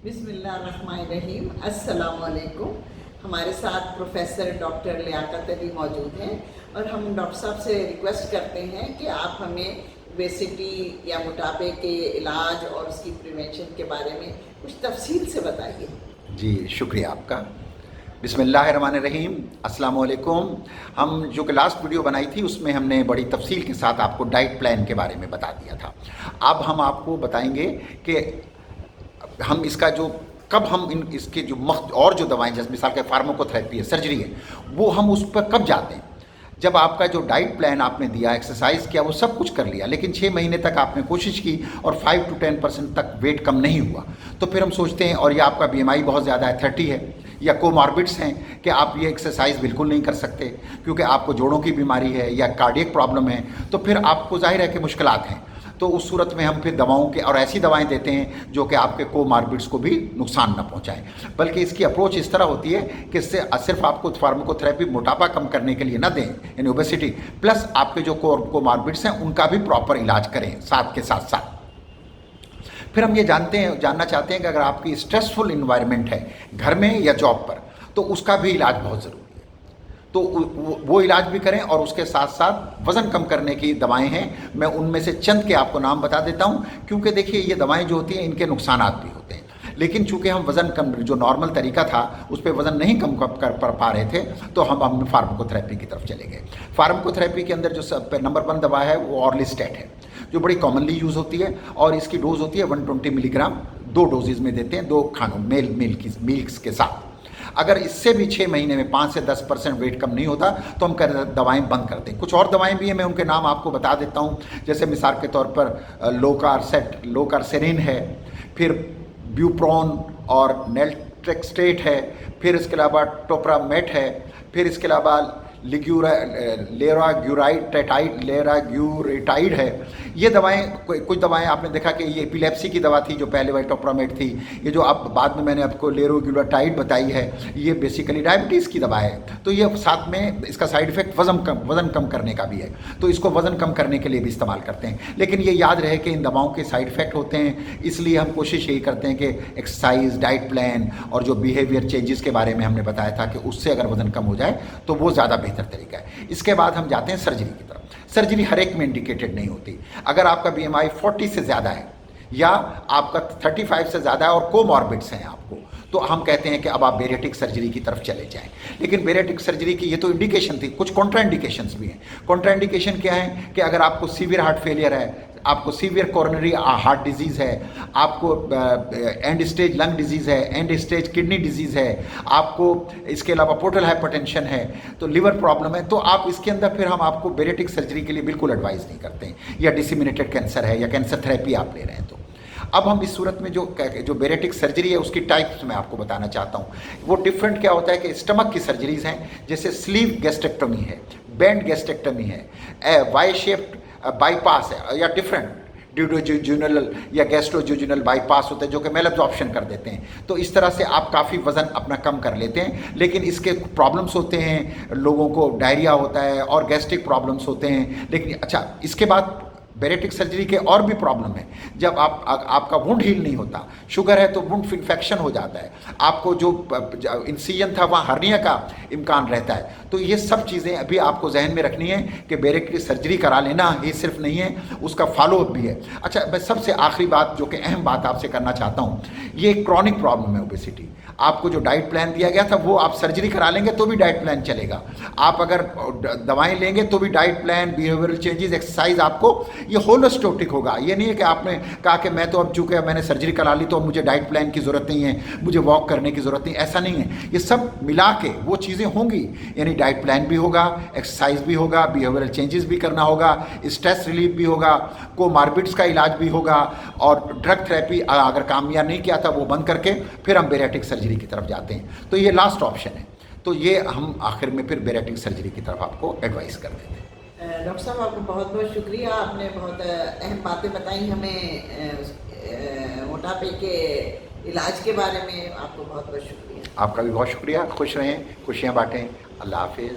बिस्मिल्लाहिर्रहमानिर्रहीम, अस्सलाम वालेकुम। हमारे साथ प्रोफेसर डॉक्टर लियाकत अली मौजूद हैं और हम डॉक्टर साहब से रिक्वेस्ट करते हैं कि आप हमें ओबेसिटी या मोटापे के इलाज और उसकी प्रिवेंशन के बारे में कुछ तफसील से बताइए। जी शुक्रिया आपका। बिस्मिल्लाहिर्रहमानिर्रहीम, अस्सलाम वालेकुम। हम जो कि लास्ट वीडियो बनाई थी उसमें हमने बड़ी तफसील के साथ आपको डाइट प्लान के बारे में बता दिया था। अब हम आपको बताएंगे कि हम इसका जो कब हम इसके जो और जो दवाएं जैसे मिसाल के फार्माकोथेरेपी है, सर्जरी है, वो हम उस पर कब जाते हैं जब आपका जो डाइट प्लान आपने दिया, एक्सरसाइज किया, वो सब कुछ कर लिया, लेकिन 6 महीने तक आपने कोशिश की और 5 to 10% तक वेट कम नहीं हुआ, तो फिर हम सोचते हैं और ये आपका BMI बहुत ज़्यादा है, 30 है, या कोमॉर्बिड्स हैं कि आप ये एक्सरसाइज बिल्कुल नहीं कर सकते क्योंकि आपको जोड़ों की बीमारी है या कार्डियक प्रॉब्लम है, तो फिर आपको जाहिर है कि मुश्किलात हैं। तो उस सूरत में हम फिर दवाओं के और ऐसी दवाएं देते हैं जो कि आपके कोमॉर्बिड्स को भी नुकसान न पहुंचाएं, बल्कि इसकी अप्रोच इस तरह होती है कि इससे सिर्फ आपको फार्माकोथेरेपी मोटापा कम करने के लिए ना दें, यानी ओबेसिटी, प्लस आपके जो कोमॉर्बिड्स हैं उनका भी प्रॉपर इलाज करें साथ के साथ साथ। फिर हम ये जानना चाहते हैं कि अगर आपकी स्ट्रेसफुल इन्वायरमेंट है घर में या जॉब पर, तो उसका भी इलाज बहुत ज़रूरी है, तो वो इलाज भी करें। और उसके साथ साथ वज़न कम करने की दवाएं हैं, मैं उनमें से चंद के आपको नाम बता देता हूं, क्योंकि देखिए ये दवाएं जो होती हैं इनके नुकसानात भी होते हैं, लेकिन चूंकि हम वज़न कम जो नॉर्मल तरीका था उस पर वज़न नहीं कम कर पा रहे थे, तो हम फार्माकोथेरेपी की तरफ चले गए। फार्माकोथेरेपी के अंदर जो नंबर 1 दवा है वो ऑर्लिस्टेट है, जो बड़ी कॉमनली यूज़ होती है, और इसकी डोज होती है 120 मिलीग्राम, 2 डोजेज़ में देते हैं, 2 खानों मील्स के साथ। अगर इससे भी 6 महीने में 5 से 10% वेट कम नहीं होता तो हम दवाएं बंद करते हैं। कुछ और दवाएं भी हैं, मैं उनके नाम आपको बता देता हूं, जैसे मिसाल के तौर पर लोकारसेरिन है, फिर ब्यूप्रोन और नेल्ट्रेक्सटेट है, फिर इसके अलावा टोप्रामेट है, फिर इसके अलावा लेराग्यूरेटाइड है। ये दवाएं, कुछ दवाएं आपने देखा कि ये एपिलेप्सी की दवा थी जो पहले वाली टोप्रामेट थी, ये जो अब बाद में मैंने आपको लेरोग्यूरेटाइड बताई है, ये बेसिकली डायबिटीज़ की दवा है। तो ये साथ में इसका साइड इफेक्ट वज़न कम करने का भी है, तो इसको वज़न कम करने के लिए भी इस्तेमाल करते हैं। लेकिन ये याद रहे कि इन दवाओं के साइड इफेक्ट होते हैं, इसलिए हम कोशिश यही करते हैं कि एक्सरसाइज, डाइट प्लान और जो बिहेवियर चेंजेस के बारे में हमने बताया था कि उससे अगर वज़न कम हो जाए तो वो ज़्यादा बेहतर तरीका है। इसके बाद हम जाते हैं सर्जरी की तरफ। सर्जरी हर एक में इंडिकेटेड नहीं होती। अगर आपका BMI 40 से ज़्यादा है या आपका 35 से ज़्यादा है और कोमॉर्बिड्स हैं आपको, तो हम कहते हैं कि अब आप बेरिएट्रिक सर्जरी की तरफ चले जाएं। लेकिन बेरिएट्रिक सर्जरी की ये तो इंडिकेशन थी, कुछ कॉन्ट्राइंडिकेशंस भी हैं। कॉन्ट्राइंडिकेशन क्या है कि अगर आपको सीवियर हार्ट फेलियर है, आपको सीवियर कोरोनरी हार्ट डिजीज़ है, आपको एंड स्टेज लंग डिजीज़ है, एंड स्टेज किडनी डिजीज़ है, आपको इसके अलावा पोर्टल हाइपरटेंशन है, तो लिवर प्रॉब्लम है, तो आप इसके अंदर फिर हम आपको बेरिएट्रिक सर्जरी के लिए बिल्कुल एडवाइस नहीं करते हैं। या डिसेमिनेटेड कैंसर है या कैंसर थेरेपी आप ले रहे हैं, तो अब हम इस सूरत में जो बेरिएट्रिक सर्जरी है उसकी टाइप्स मैं आपको बताना चाहता हूँ। वो डिफरेंट क्या होता है कि स्टमक की सर्जरीज हैं, जैसे स्लीव गैस्ट्रेक्टोमी है, बैंड गैस्ट्रेक्टोमी है, वाई शेप्ड बाईपास है, या डिफरेंट ड्यूडोजुनल या गैस्ट्रोजुनल बाईपास होते हैं जो कि मेल एब्जॉर्प्शन कर देते हैं। तो इस तरह से आप काफ़ी वज़न अपना कम कर लेते हैं, लेकिन इसके प्रॉब्लम्स होते हैं, लोगों को डायरिया होता है और गैस्ट्रिक प्रॉब्लम्स होते हैं। लेकिन अच्छा, इसके बाद बेरिएट्रिक सर्जरी के और भी प्रॉब्लम है। जब आपका वुंड हील नहीं होता, शुगर है तो वुंड इन्फेक्शन हो जाता है, आपको जो इंसिजन था वहाँ हर्निया का इम्कान रहता है। तो ये सब चीज़ें अभी आपको जहन में रखनी है कि बेरिएट्रिक सर्जरी करा लेना ही सिर्फ नहीं है, उसका फॉलोअप भी है। अच्छा, मैं सबसे आखिरी बात जो कि अहम बात आपसे करना चाहता हूँ, ये क्रॉनिक प्रॉब्लम है ओबेसिटी। आपको जो डाइट प्लान दिया गया था वो आप सर्जरी करा लेंगे तो भी डाइट प्लान चलेगा, आप अगर दवाएं लेंगे तो भी diet plan, behavioural changes, exercise, आपको ये होलिस्टिक होगा। ये नहीं है कि आपने कहा कि मैं तो अब चूंकि मैंने सर्जरी करा ली तो अब मुझे डाइट प्लान की ज़रूरत नहीं है, मुझे वॉक करने की ज़रूरत नहीं, ऐसा नहीं है। ये सब मिला के वो चीज़ें होंगी, यानी डाइट प्लान भी होगा, एक्सरसाइज भी होगा, बिहेवियरल चेंजेस भी करना होगा, स्ट्रेस रिलीफ भी होगा, कोमॉर्बिड्स का इलाज भी होगा, और ड्रग थेरेपी अगर कामयाब नहीं किया था वो बंद करके फिर हम बेरिएट्रिक सर्जरी की तरफ जाते हैं। तो ये लास्ट ऑप्शन है। तो ये हम आखिर में फिर बेरिएट्रिक सर्जरी की तरफ आपको एडवाइस कर देते हैं। डॉक्टर साहब, आपको बहुत बहुत शुक्रिया, आपने बहुत अहम बातें बताई हमें मोटापे के इलाज के बारे में। आपको बहुत बहुत शुक्रिया। आपका भी बहुत शुक्रिया। खुश रहें, खुशियाँ बांटें। अल्लाह हाफिज़।